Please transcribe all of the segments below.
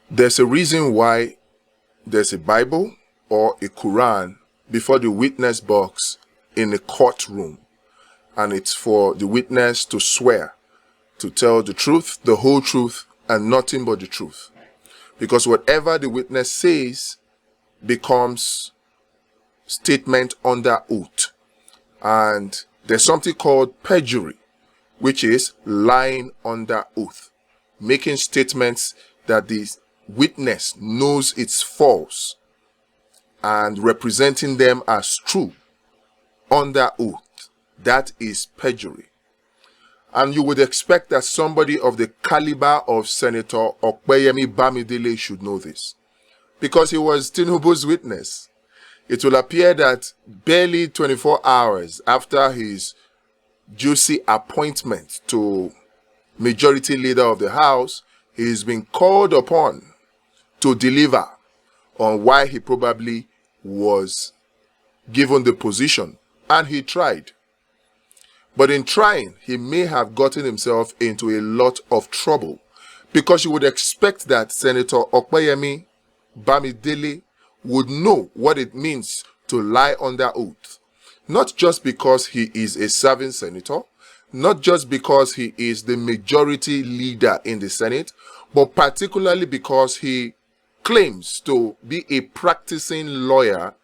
There's a reason why there's a Bible or a Quran before the witness box in a courtroom, and it's for the witness to swear to tell the truth, the whole truth, and nothing but the truth. Because whatever the witness says becomes statement under oath. And there's something called perjury, which is lying under oath, making statements that the witness knows it's false and representing them as true under oath. That is perjury. And you would expect that somebody of the caliber of Senator Opeyemi Bamidele should know this, because he was Tinubu's witness. It will appear that barely 24 hours after his juicy appointment to majority leader of the House, he is being called upon to deliver on why he probably was given the position, and he tried. But in trying, he may have gotten himself into a lot of trouble, because you would expect that Senator Opeyemi Bamidele would know what it means to lie under oath. Not just because he is a serving senator, not just because he is the majority leader in the Senate, but particularly because he claims to be a practicing lawyer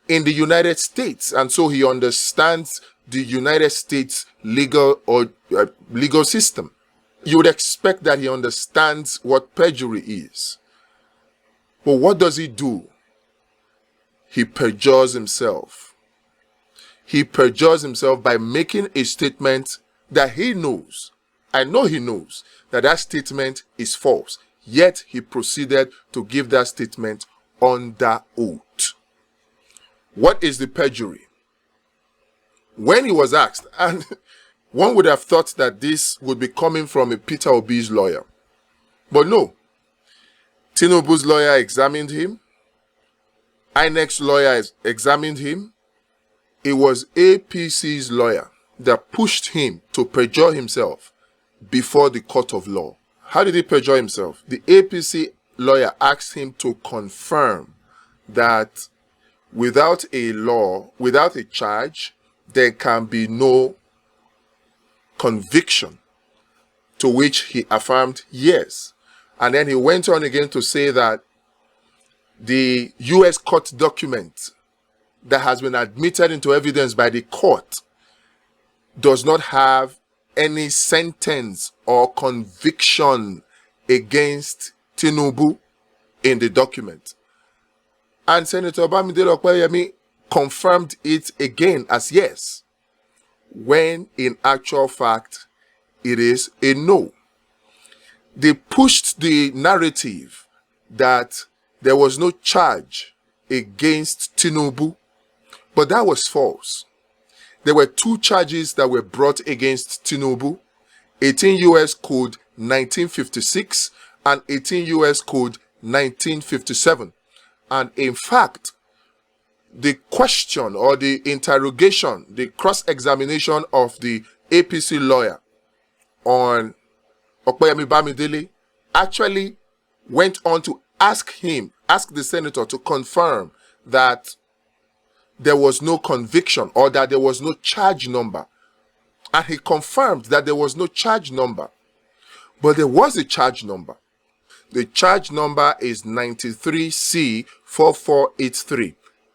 in the United States, and so he understands the United States legal system. You would expect that he understands what perjury is. But what does he do? He perjures himself. He perjures himself by making a statement that he knows, I know he knows, that that statement is false. Yet he proceeded to give that statement under oath. What is the perjury? When he was asked, and one would have thought that this would be coming from a Peter Obi's lawyer, but no. Tinubu's lawyer examined him. INEC's lawyer examined him. It was APC's lawyer that pushed him to perjure himself before the court of law. How did he perjure himself? The APC lawyer asked him to confirm that without a law, without a charge, there can be no conviction, to which he affirmed yes. And then he went on again to say that the U.S. court document that has been admitted into evidence by the court does not have any sentence or conviction against Tinubu in the document. And Senator Bamidele Opeyemi confirmed it again as yes, when in actual fact it is a no. They pushed the narrative that there was no charge against Tinubu, but that was false. There were two charges that were brought against Tinubu, 18 U.S. Code 1956 and 18 U.S. Code 1957. And in fact, the question or the interrogation, the cross-examination of the APC lawyer on Opeyemi Bamidele actually went on to ask the senator to confirm that there was no conviction or that there was no charge number. And he confirmed that there was no charge number. But there was a charge number. The charge number is 93C4483.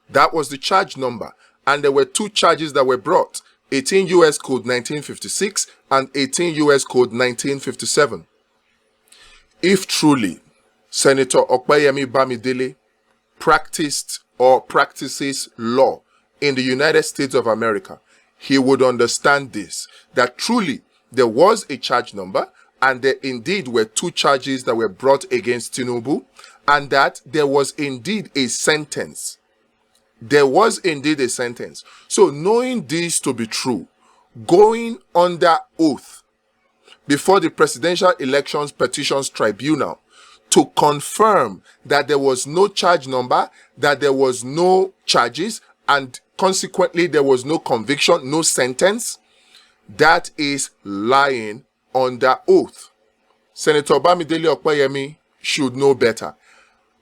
That was the charge number. And there were two charges that were brought, 18 U.S. Code 1956 and 18 U.S. Code 1957. If truly Senator Opeyemi Bamidele practiced or practices law in the United States of America, he would understand this, that truly there was a charge number and there indeed were two charges that were brought against Tinubu, and that there was indeed a sentence. There was indeed a sentence. So knowing this to be true, going under oath before the Presidential Election Petitions Tribunal to confirm that there was no charge number, that there was no charges, and consequently there was no conviction, no sentence, that is lying under oath. Senator Bamidele Opeyemi should know better.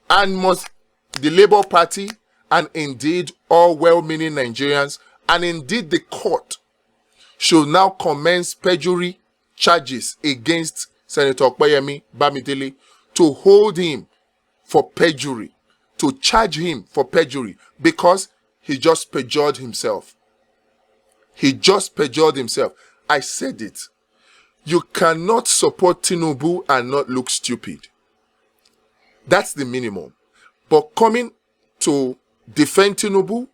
And must the Labour Party, and indeed all well-meaning Nigerians, and indeed the court, should now commence perjury charges against Senator Opeyemi Bamidele to hold him for perjury, to charge him for perjury, because he just perjured himself. He just perjured himself. I said it. You cannot support Tinubu and not look stupid. That's the minimum. But coming to defend Tinubu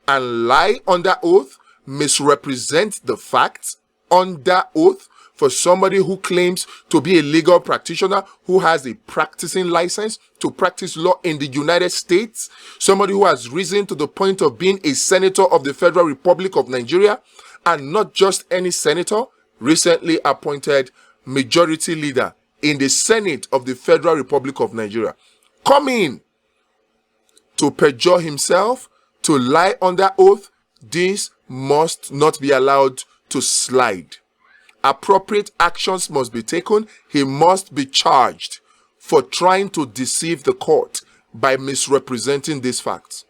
and lie under oath, misrepresent the facts under oath for somebody who claims to be a legal practitioner, who has a practicing license to practice law in the United States, somebody who has risen to the point of being a senator of the Federal Republic of Nigeria, and not just any senator, recently appointed majority leader in the Senate of the Federal Republic of Nigeria, coming to perjure himself, to lie under oath. This must not be allowed to slide. Appropriate actions must be taken. He must be charged for trying to deceive the court by misrepresenting these facts.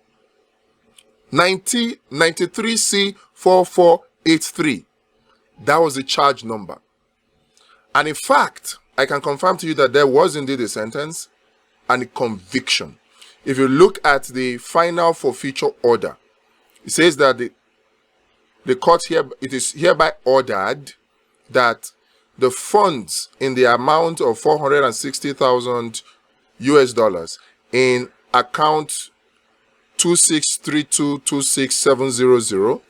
93C 4483. That was the charge number. And in fact, I can confirm to you that there was indeed a sentence and a conviction. If you look at the final forfeiture order, it says that the court here, it is hereby ordered that the funds in the amount of $460,000 in account 263226700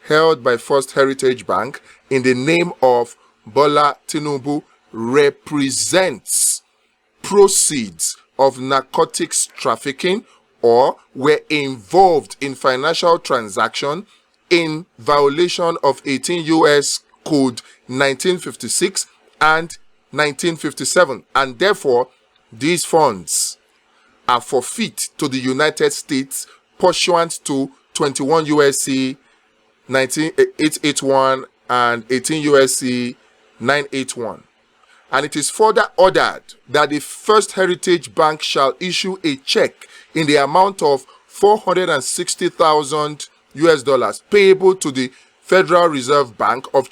held by First Heritage Bank in the name of Bola Tinubu represents proceeds of narcotics trafficking or were involved in financial transaction in violation of 18 U.S. Code 1956 and 1957, and therefore these funds are forfeit to the United States pursuant to 21 U.S.C. 881 and 18 U.S.C. 981. And it is further ordered that the First Heritage Bank shall issue a check in the amount of $460,000 payable to the Federal Reserve Bank of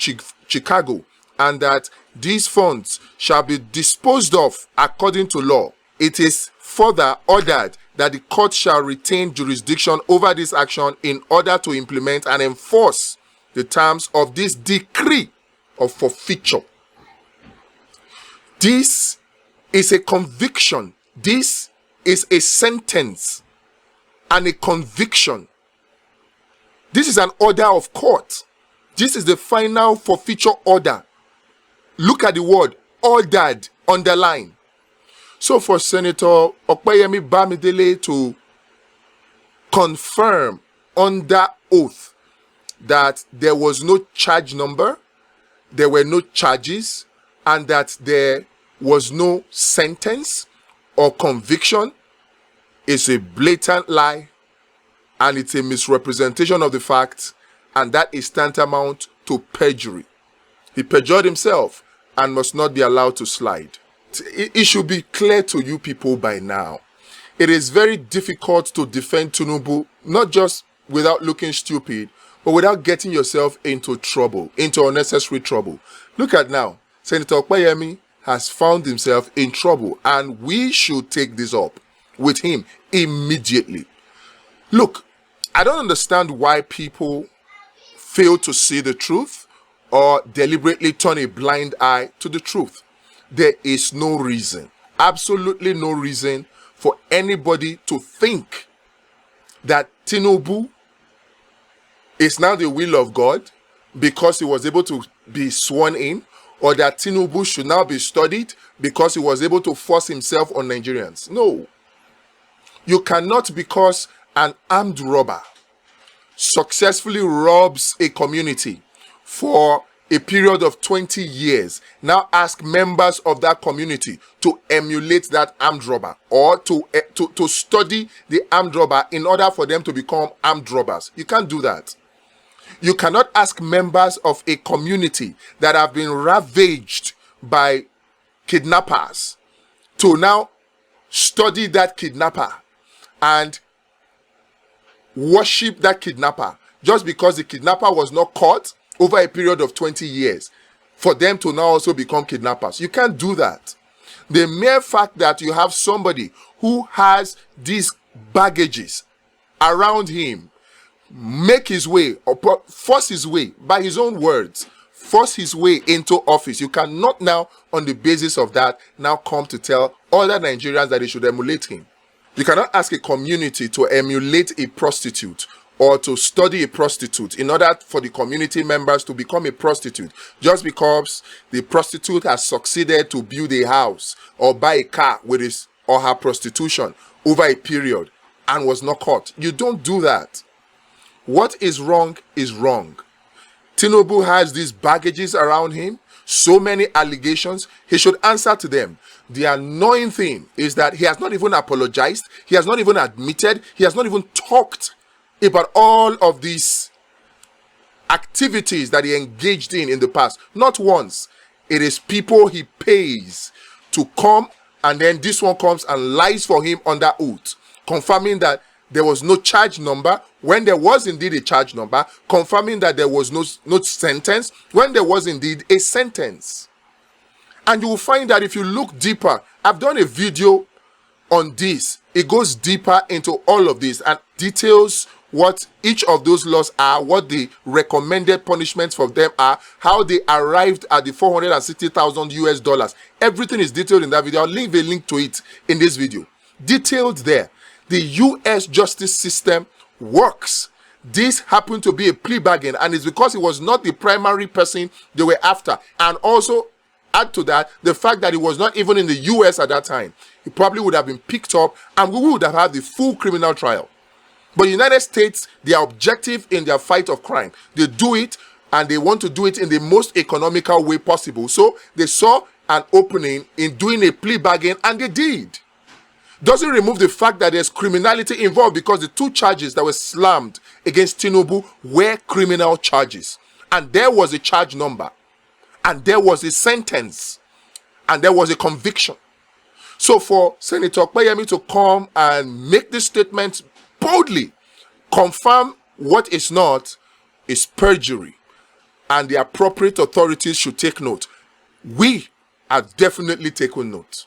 Chicago, and that these funds shall be disposed of according to law. It is further ordered that the court shall retain jurisdiction over this action in order to implement and enforce the terms of this decree of forfeiture. This is a conviction. This is a sentence and a conviction. This is an order of court. This is the final forfeiture order. Look at the word ordered, underline. So for Senator Opeyemi Bamidele to confirm under oath that there was no charge number, there were no charges, and that there was no sentence or conviction is a blatant lie, and it's a misrepresentation of the facts, and that is tantamount to perjury. He perjured himself and must not be allowed to slide. It should be clear to you people by now. It is very difficult to defend Tinubu, not just without looking stupid, but without getting yourself into trouble, into unnecessary trouble. Look at now, Senator Opeyemi has found himself in trouble, and we should take this up with him immediately. Look, I don't understand why people fail to see the truth or deliberately turn a blind eye to the truth. There is no reason, absolutely no reason for anybody to think that Tinubu is now the will of God because he was able to be sworn in, or that Tinubu should now be studied because he was able to force himself on Nigerians. No. You cannot, because an armed robber successfully robs a community for a period of 20 years, now ask members of that community to emulate that armed robber, or to study the armed robber in order for them to become armed robbers. You can't do that. You cannot ask members of a community that have been ravaged by kidnappers to now study that kidnapper and worship that kidnapper just because the kidnapper was not caught over a period of 20 years for them to now also become kidnappers. You can't do that. The mere fact that you have somebody who has these baggages around him make his way or force his way, by his own words, force his way into office. You cannot now, on the basis of that, now come to tell other Nigerians that they should emulate him. You cannot ask a community to emulate a prostitute or to study a prostitute in order for the community members to become a prostitute just because the prostitute has succeeded to build a house or buy a car with his or her prostitution over a period and was not caught. You don't do that. What is wrong is wrong. Tinubu has these baggages around him, so many allegations. He should answer to them. The annoying thing is that he has not even apologized. He has not even admitted. He has not even talked about all of these activities that he engaged in the past. Not once. It is people he pays to come, and then this one comes and lies for him under oath, confirming that there was no charge number when there was indeed a charge number, confirming that there was no sentence when there was indeed a sentence. And you will find that if you look deeper, I've done a video on this. It goes deeper into all of this and details what each of those laws are, what the recommended punishments for them are, how they arrived at the 460,000 US dollars. Everything is detailed in that video. I'll leave a link to it in this video. Detailed there. The US justice system works. This happened to be a plea bargain, and it's because he was not the primary person they were after. And also, add to that, the fact that he was not even in the US at that time. He probably would have been picked up, and we would have had the full criminal trial. But the United States, their objective in their fight of crime, they do it, and they want to do it in the most economical way possible. So they saw an opening in doing a plea bargain, and they did. Doesn't remove the fact that there's criminality involved, because the two charges that were slammed against Tinubu were criminal charges. And there was a charge number, and there was a sentence, and there was a conviction. So for Senator Opeyemi to come and make this statement boldly, confirm what is not, is perjury. And the appropriate authorities should take note. We are definitely taking note.